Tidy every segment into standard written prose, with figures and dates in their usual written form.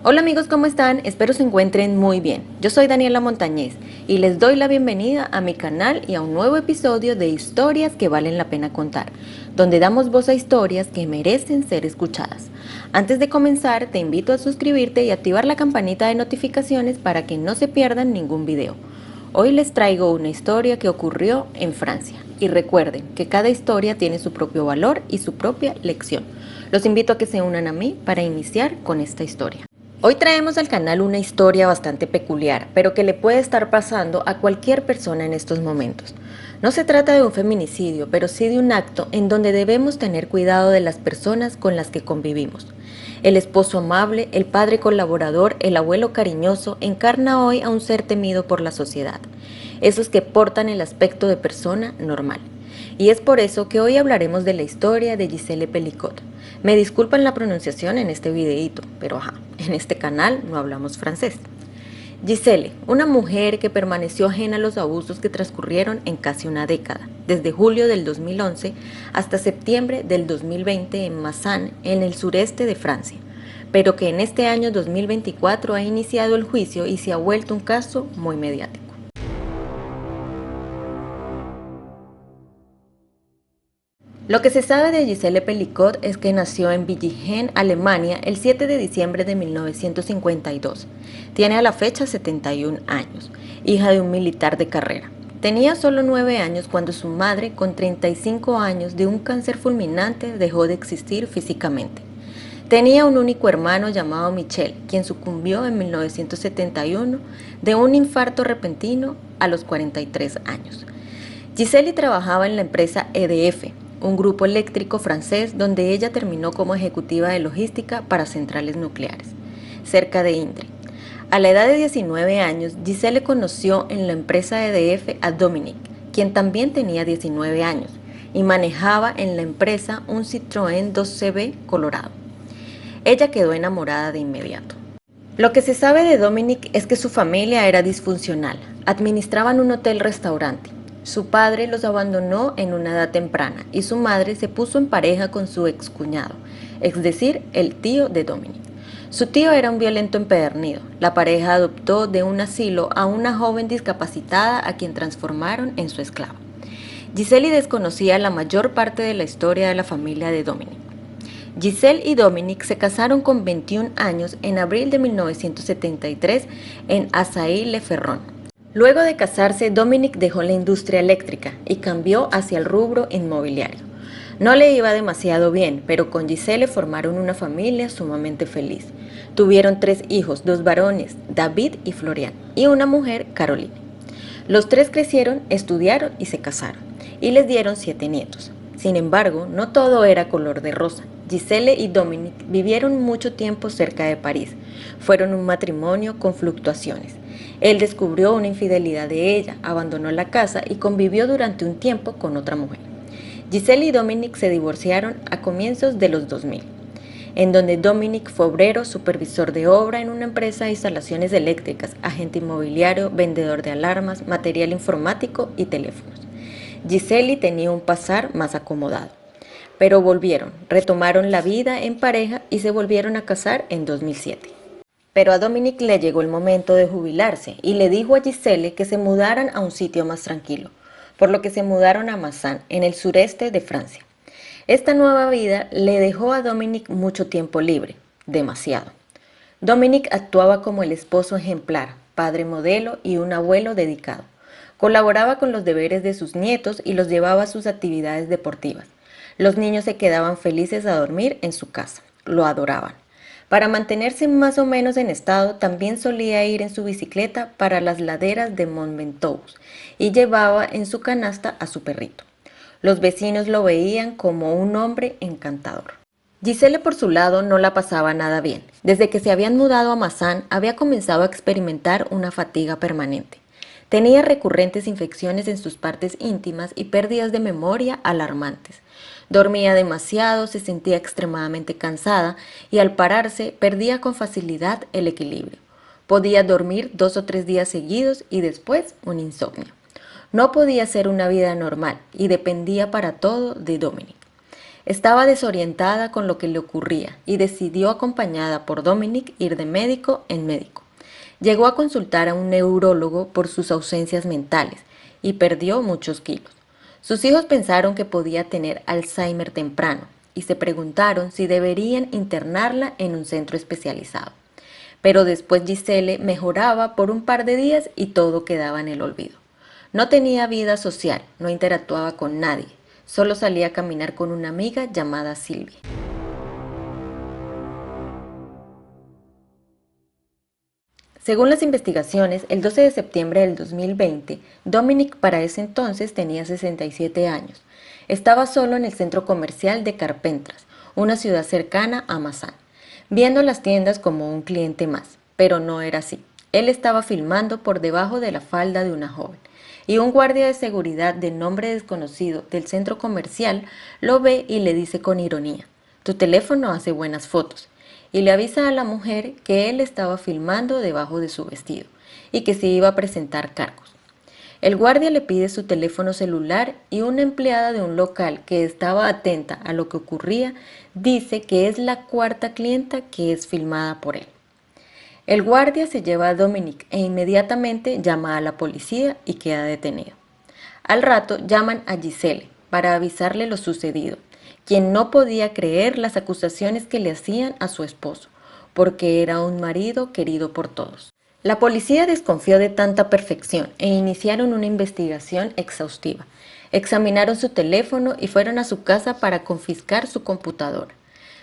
Hola amigos, ¿cómo están? Espero se encuentren muy bien. Yo soy Daniela Montañez y les doy la bienvenida a mi canal y a un nuevo episodio de Historias que valen la pena contar, donde damos voz a historias que merecen ser escuchadas. Antes de comenzar, te invito a suscribirte y activar la campanita de notificaciones para que no se pierdan ningún video. Hoy les traigo una historia que ocurrió en Francia. Y recuerden que cada historia tiene su propio valor y su propia lección. Los invito a que se unan a mí para iniciar con esta historia. Hoy traemos al canal una historia bastante peculiar, pero que le puede estar pasando a cualquier persona en estos momentos. No se trata de un feminicidio, pero sí de un acto en donde debemos tener cuidado de las personas con las que convivimos. El esposo amable, el padre colaborador, el abuelo cariñoso encarna hoy a un ser temido por la sociedad, esos que portan el aspecto de persona normal. Y es por eso que hoy hablaremos de la historia de Gisèle Pelicot. Me disculpan la pronunciación en este videíto, pero en este canal no hablamos francés. Gisèle, una mujer que permaneció ajena a los abusos que transcurrieron en casi una década, desde julio del 2011 hasta septiembre del 2020 en Mazan, en el sureste de Francia, pero que en este año 2024 ha iniciado el juicio y se ha vuelto un caso muy mediático. Lo que se sabe de Gisèle Pelicot es que nació en Villigen, Alemania, el 7 de diciembre de 1952. Tiene a la fecha 71 años, hija de un militar de carrera. Tenía solo 9 años cuando su madre, con 35 años de un cáncer fulminante, dejó de existir físicamente. Tenía un único hermano llamado Michel, quien sucumbió en 1971 de un infarto repentino a los 43 años. Gisèle trabajaba en la empresa EDF, un grupo eléctrico francés donde ella terminó como ejecutiva de logística para centrales nucleares, cerca de Indre. A la edad de 19 años, Gisèle conoció en la empresa EDF a Dominique, quien también tenía 19 años, y manejaba en la empresa un Citroën 2CV colorado. Ella quedó enamorada de inmediato. Lo que se sabe de Dominique es que su familia era disfuncional, administraban un hotel-restaurante. Su padre los abandonó en una edad temprana y su madre se puso en pareja con su excuñado, es decir, el tío de Dominique. Su tío era un violento empedernido. La pareja adoptó de un asilo a una joven discapacitada a quien transformaron en su esclava. Gisèle desconocía la mayor parte de la historia de la familia de Dominique. Gisèle y Dominique se casaron con 21 años en abril de 1973 en Asailles-le-Ferron. Luego de casarse, Dominique dejó la industria eléctrica y cambió hacia el rubro inmobiliario. No le iba demasiado bien, pero con Gisèle formaron una familia sumamente feliz. Tuvieron 3 hijos, 2 varones, David y Florian, y una mujer, Caroline. Los 3 crecieron, estudiaron y se casaron, y les dieron 7 nietos. Sin embargo, no todo era color de rosa. Gisèle y Dominique vivieron mucho tiempo cerca de París. Fueron un matrimonio con fluctuaciones. Él descubrió una infidelidad de ella, abandonó la casa y convivió durante un tiempo con otra mujer. Gisèle y Dominique se divorciaron a comienzos de los 2000, en donde Dominique fue obrero, supervisor de obra en una empresa de instalaciones eléctricas, agente inmobiliario, vendedor de alarmas, material informático y teléfonos. Gisèle tenía un pasar más acomodado, pero retomaron la vida en pareja y se volvieron a casar en 2007. Pero a Dominique le llegó el momento de jubilarse y le dijo a Gisèle que se mudaran a un sitio más tranquilo, por lo que se mudaron a Mazan, en el sureste de Francia. Esta nueva vida le dejó a Dominique mucho tiempo libre, demasiado. Dominique actuaba como el esposo ejemplar, padre modelo y un abuelo dedicado. Colaboraba con los deberes de sus nietos y los llevaba a sus actividades deportivas. Los niños se quedaban felices a dormir en su casa, lo adoraban. Para mantenerse más o menos en estado, también solía ir en su bicicleta para las laderas de Mont Ventoux y llevaba en su canasta a su perrito. Los vecinos lo veían como un hombre encantador. Gisèle por su lado no la pasaba nada bien. Desde que se habían mudado a Mazan, había comenzado a experimentar una fatiga permanente. Tenía recurrentes infecciones en sus partes íntimas y pérdidas de memoria alarmantes. Dormía demasiado, se sentía extremadamente cansada y al pararse perdía con facilidad el equilibrio. Podía dormir 2 o 3 días seguidos y después un insomnio. No podía hacer una vida normal y dependía para todo de Dominique. Estaba desorientada con lo que le ocurría y decidió, acompañada por Dominic, ir de médico en médico. Llegó a consultar a un neurólogo por sus ausencias mentales y perdió muchos kilos. Sus hijos pensaron que podía tener Alzheimer temprano y se preguntaron si deberían internarla en un centro especializado. Pero después Giselle mejoraba por un par de días y todo quedaba en el olvido. No tenía vida social, no interactuaba con nadie, solo salía a caminar con una amiga llamada Sylvie. Según las investigaciones, el 12 de septiembre del 2020, Dominic para ese entonces tenía 67 años. Estaba solo en el centro comercial de Carpentras, una ciudad cercana a Massán, viendo las tiendas como un cliente más, pero no era así. Él estaba filmando por debajo de la falda de una joven, y un guardia de seguridad de nombre desconocido del centro comercial lo ve y le dice con ironía: «Tu teléfono hace buenas fotos», y le avisa a la mujer que él estaba filmando debajo de su vestido y que se iba a presentar cargos. El guardia le pide su teléfono celular y una empleada de un local que estaba atenta a lo que ocurría dice que es la cuarta clienta que es filmada por él. El guardia se lleva a Dominic e inmediatamente llama a la policía y queda detenido. Al rato llaman a Giselle para avisarle lo sucedido, quien no podía creer las acusaciones que le hacían a su esposo, porque era un marido querido por todos. La policía desconfió de tanta perfección e iniciaron una investigación exhaustiva. Examinaron su teléfono y fueron a su casa para confiscar su computadora.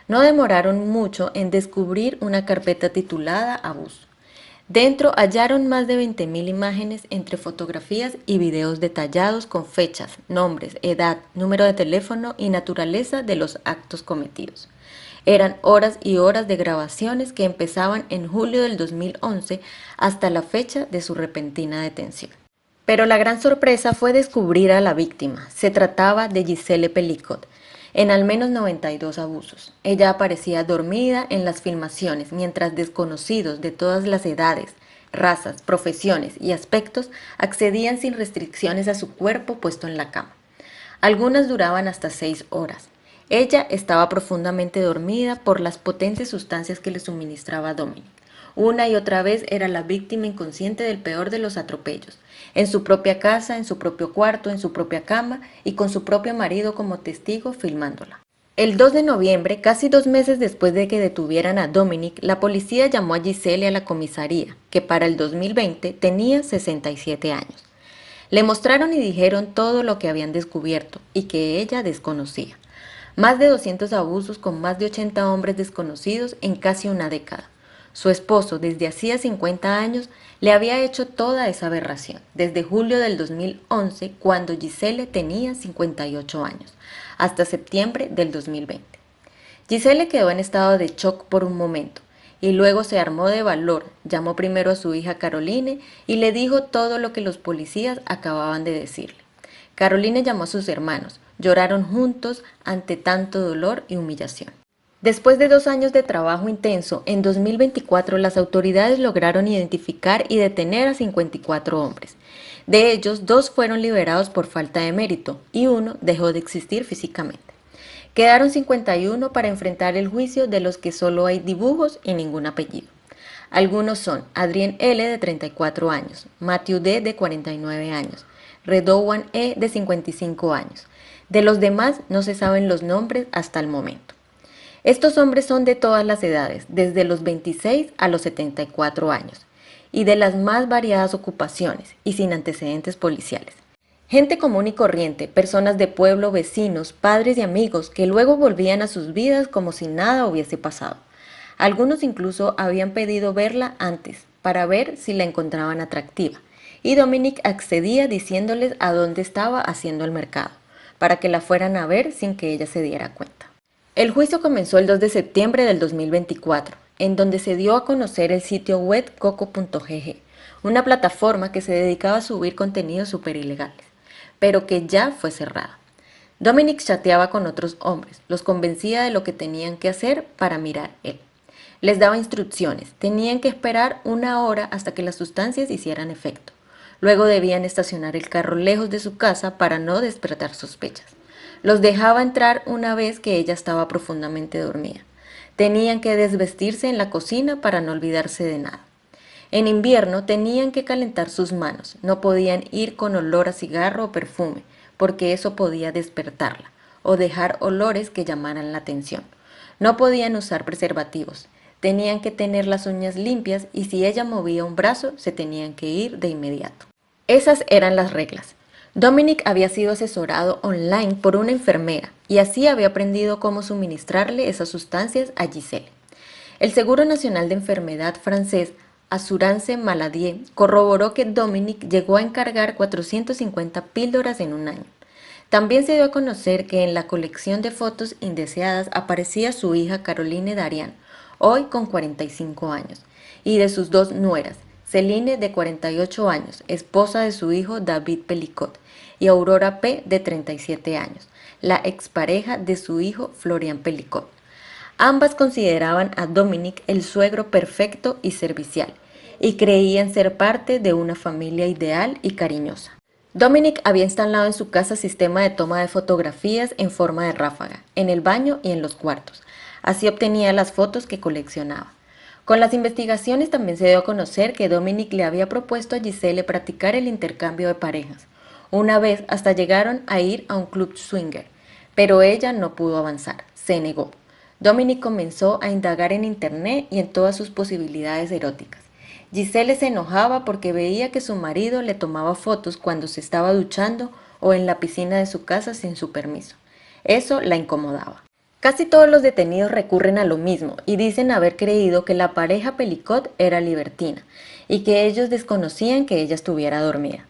No demoraron mucho en descubrir una carpeta titulada Abuso. Dentro hallaron más de 20.000 imágenes entre fotografías y videos detallados con fechas, nombres, edad, número de teléfono y naturaleza de los actos cometidos. Eran horas y horas de grabaciones que empezaban en julio del 2011 hasta la fecha de su repentina detención. Pero la gran sorpresa fue descubrir a la víctima. Se trataba de Giselle Pelicot, en al menos 92 abusos. Ella aparecía dormida en las filmaciones, mientras desconocidos de todas las edades, razas, profesiones y aspectos accedían sin restricciones a su cuerpo puesto en la cama. Algunas duraban hasta 6 horas. Ella estaba profundamente dormida por las potentes sustancias que le suministraba Dominic. Una y otra vez era la víctima inconsciente del peor de los atropellos, en su propia casa, en su propio cuarto, en su propia cama y con su propio marido como testigo filmándola. El 2 de noviembre, casi 2 meses después de que detuvieran a Dominic, la policía llamó a Giselle a la comisaría, que para el 2020 tenía 67 años. Le mostraron y dijeron todo lo que habían descubierto y que ella desconocía. Más de 200 abusos con más de 80 hombres desconocidos en casi una década. Su esposo, desde hacía 50 años, le había hecho toda esa aberración, desde julio del 2011, cuando Giselle tenía 58 años, hasta septiembre del 2020. Giselle quedó en estado de shock por un momento, y luego se armó de valor, llamó primero a su hija Caroline y le dijo todo lo que los policías acababan de decirle. Caroline llamó a sus hermanos, lloraron juntos ante tanto dolor y humillación. Después de 2 años de trabajo intenso, en 2024 las autoridades lograron identificar y detener a 54 hombres. De ellos, 2 fueron liberados por falta de mérito y 1 dejó de existir físicamente. Quedaron 51 para enfrentar el juicio, de los que solo hay dibujos y ningún apellido. Algunos son Adrien L. de 34 años, Matthew D. de 49 años, Redowan E. de 55 años. De los demás no se saben los nombres hasta el momento. Estos hombres son de todas las edades, desde los 26 a los 74 años, y de las más variadas ocupaciones y sin antecedentes policiales. Gente común y corriente, personas de pueblo, vecinos, padres y amigos que luego volvían a sus vidas como si nada hubiese pasado. Algunos incluso habían pedido verla antes para ver si la encontraban atractiva, y Dominic accedía diciéndoles a dónde estaba haciendo el mercado, para que la fueran a ver sin que ella se diera cuenta. El juicio comenzó el 2 de septiembre del 2024, en donde se dio a conocer el sitio web coco.gg, una plataforma que se dedicaba a subir contenidos súper ilegales, pero que ya fue cerrada. Dominic chateaba con otros hombres, los convencía de lo que tenían que hacer para mirar él. Les daba instrucciones, tenían que esperar 1 hora hasta que las sustancias hicieran efecto. Luego debían estacionar el carro lejos de su casa para no despertar sospechas. Los dejaba entrar una vez que ella estaba profundamente dormida. Tenían que desvestirse en la cocina para no olvidarse de nada. En invierno tenían que calentar sus manos, no podían ir con olor a cigarro o perfume, porque eso podía despertarla, o dejar olores que llamaran la atención. No podían usar preservativos, tenían que tener las uñas limpias y si ella movía un brazo se tenían que ir de inmediato. Esas eran las reglas. Dominic había sido asesorado online por una enfermera y así había aprendido cómo suministrarle esas sustancias a Giselle. El Seguro Nacional de Enfermedad francés Assurance Maladie corroboró que Dominic llegó a encargar 450 píldoras en un año. También se dio a conocer que en la colección de fotos indeseadas aparecía su hija Caroline Darian, hoy con 45 años, y de sus dos nueras, Celine de 48 años, esposa de su hijo David Pellicot, y Aurora P. de 37 años, la expareja de su hijo Florian Pellicot. Ambas consideraban a Dominic el suegro perfecto y servicial, y creían ser parte de una familia ideal y cariñosa. Dominic había instalado en su casa sistema de toma de fotografías en forma de ráfaga, en el baño y en los cuartos. Así obtenía las fotos que coleccionaba. Con las investigaciones también se dio a conocer que Dominic le había propuesto a Giselle practicar el intercambio de parejas. Una vez hasta llegaron a ir a un club swinger, pero ella no pudo avanzar, se negó. Dominic comenzó a indagar en internet y en todas sus posibilidades eróticas. Giselle se enojaba porque veía que su marido le tomaba fotos cuando se estaba duchando o en la piscina de su casa sin su permiso. Eso la incomodaba. Casi todos los detenidos recurren a lo mismo y dicen haber creído que la pareja Pellicot era libertina y que ellos desconocían que ella estuviera dormida.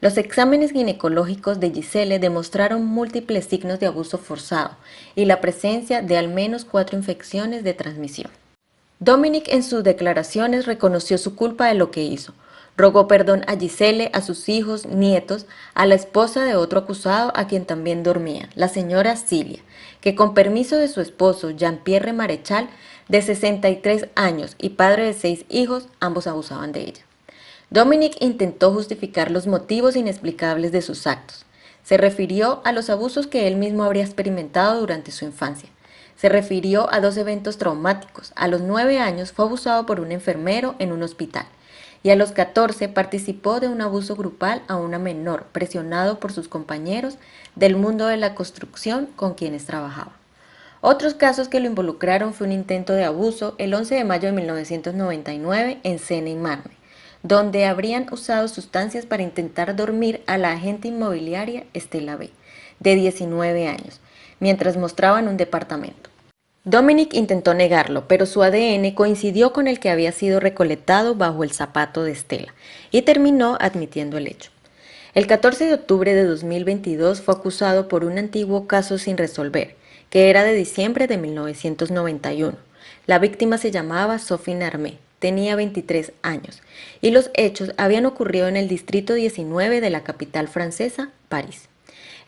Los exámenes ginecológicos de Giselle demostraron múltiples signos de abuso forzado y la presencia de al menos 4 infecciones de transmisión. Dominic en sus declaraciones reconoció su culpa de lo que hizo. Rogó perdón a Giselle, a sus hijos, nietos, a la esposa de otro acusado a quien también dormía, la señora Cilia, que con permiso de su esposo Jean-Pierre Marechal, de 63 años y padre de 6 hijos, ambos abusaban de ella. Dominic intentó justificar los motivos inexplicables de sus actos. Se refirió a los abusos que él mismo habría experimentado durante su infancia. Se refirió a 2 eventos traumáticos. A los 9 años fue abusado por un enfermero en un hospital y a los 14 participó de un abuso grupal a una menor, presionado por sus compañeros del mundo de la construcción con quienes trabajaba. Otros casos que lo involucraron fue un intento de abuso el 11 de mayo de 1999 en Seine-et-Marne, donde habrían usado sustancias para intentar dormir a la agente inmobiliaria Estela B., de 19 años, mientras mostraban un departamento. Dominic intentó negarlo, pero su ADN coincidió con el que había sido recolectado bajo el zapato de Estela y terminó admitiendo el hecho. El 14 de octubre de 2022 fue acusado por un antiguo caso sin resolver, que era de diciembre de 1991. La víctima se llamaba Sophie Narmé, tenía 23 años, y los hechos habían ocurrido en el distrito 19 de la capital francesa, París.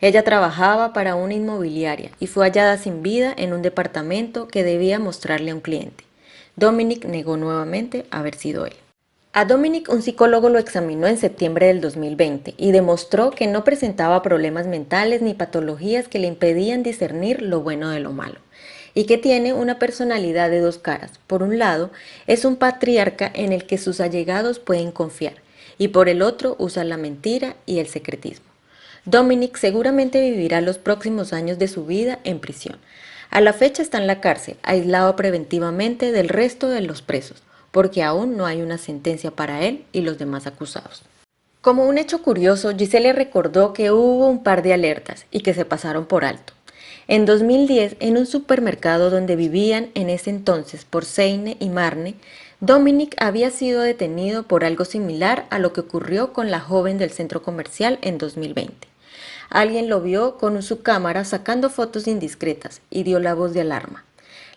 Ella trabajaba para una inmobiliaria y fue hallada sin vida en un departamento que debía mostrarle a un cliente. Dominic negó nuevamente haber sido él. A Dominic un psicólogo lo examinó en septiembre del 2020 y demostró que no presentaba problemas mentales ni patologías que le impedían discernir lo bueno de lo malo, y que tiene una personalidad de 2 caras. Por un lado, es un patriarca en el que sus allegados pueden confiar, y por el otro usa la mentira y el secretismo. Dominic seguramente vivirá los próximos años de su vida en prisión. A la fecha está en la cárcel, aislado preventivamente del resto de los presos, porque aún no hay una sentencia para él y los demás acusados. Como un hecho curioso, Giselle recordó que hubo un par de alertas y que se pasaron por alto. En 2010, en un supermercado donde vivían en ese entonces por Seine y Marne, Dominic había sido detenido por algo similar a lo que ocurrió con la joven del centro comercial en 2020. Alguien lo vio con su cámara sacando fotos indiscretas y dio la voz de alarma.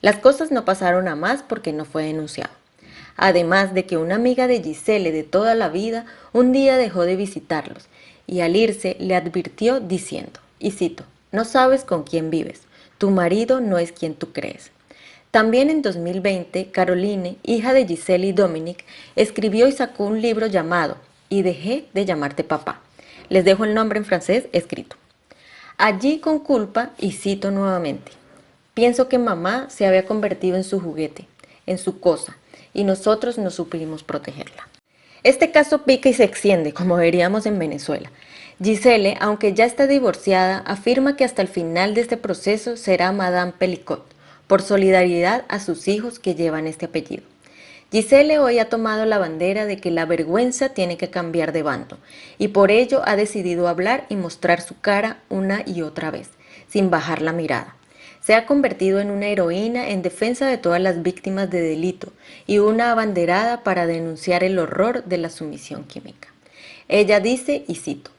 Las cosas no pasaron a más porque no fue denunciado. Además de que una amiga de Giselle de toda la vida un día dejó de visitarlos y al irse le advirtió diciendo, y cito, «No sabes con quién vives, tu marido no es quien tú crees». También en 2020, Caroline, hija de Giselle y Dominic, escribió y sacó un libro llamado «Y dejé de llamarte papá». Les dejo el nombre en francés escrito. Allí con culpa, y cito nuevamente, pienso que mamá se había convertido en su juguete, en su cosa, y nosotros no supimos protegerla. Este caso pica y se extiende, como veríamos en Venezuela. Giselle, aunque ya está divorciada, afirma que hasta el final de este proceso será Madame Pellicot, por solidaridad a sus hijos que llevan este apellido. Giselle hoy ha tomado la bandera de que la vergüenza tiene que cambiar de bando, y por ello ha decidido hablar y mostrar su cara una y otra vez, sin bajar la mirada. Se ha convertido en una heroína en defensa de todas las víctimas de delito y una abanderada para denunciar el horror de la sumisión química. Ella dice, y cito,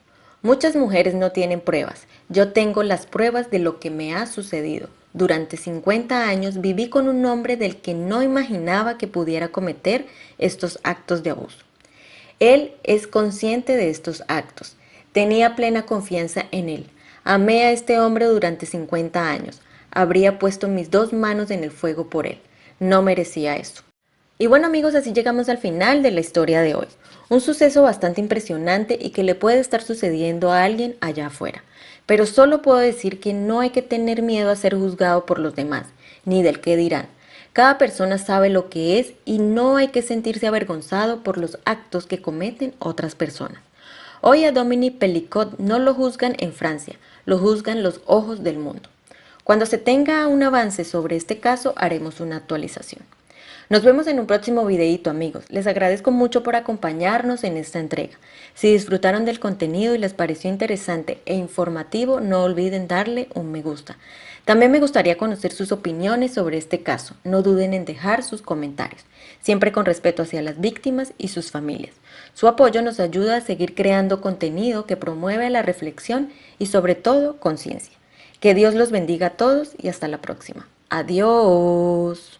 muchas mujeres no tienen pruebas. Yo tengo las pruebas de lo que me ha sucedido. Durante 50 años viví con un hombre del que no imaginaba que pudiera cometer estos actos de abuso. Él es consciente de estos actos. Tenía plena confianza en él. Amé a este hombre durante 50 años. Habría puesto mis 2 manos en el fuego por él. No merecía eso. Y bueno amigos, así llegamos al final de la historia de hoy. Un suceso bastante impresionante y que le puede estar sucediendo a alguien allá afuera. Pero solo puedo decir que no hay que tener miedo a ser juzgado por los demás, ni del qué dirán. Cada persona sabe lo que es y no hay que sentirse avergonzado por los actos que cometen otras personas. Hoy a Dominique Pellicot no lo juzgan en Francia, lo juzgan los ojos del mundo. Cuando se tenga un avance sobre este caso, haremos una actualización. Nos vemos en un próximo videito amigos. Les agradezco mucho por acompañarnos en esta entrega. Si disfrutaron del contenido y les pareció interesante e informativo, no olviden darle un me gusta. También me gustaría conocer sus opiniones sobre este caso. No duden en dejar sus comentarios, siempre con respeto hacia las víctimas y sus familias. Su apoyo nos ayuda a seguir creando contenido que promueve la reflexión y sobre todo conciencia. Que Dios los bendiga a todos y hasta la próxima. Adiós.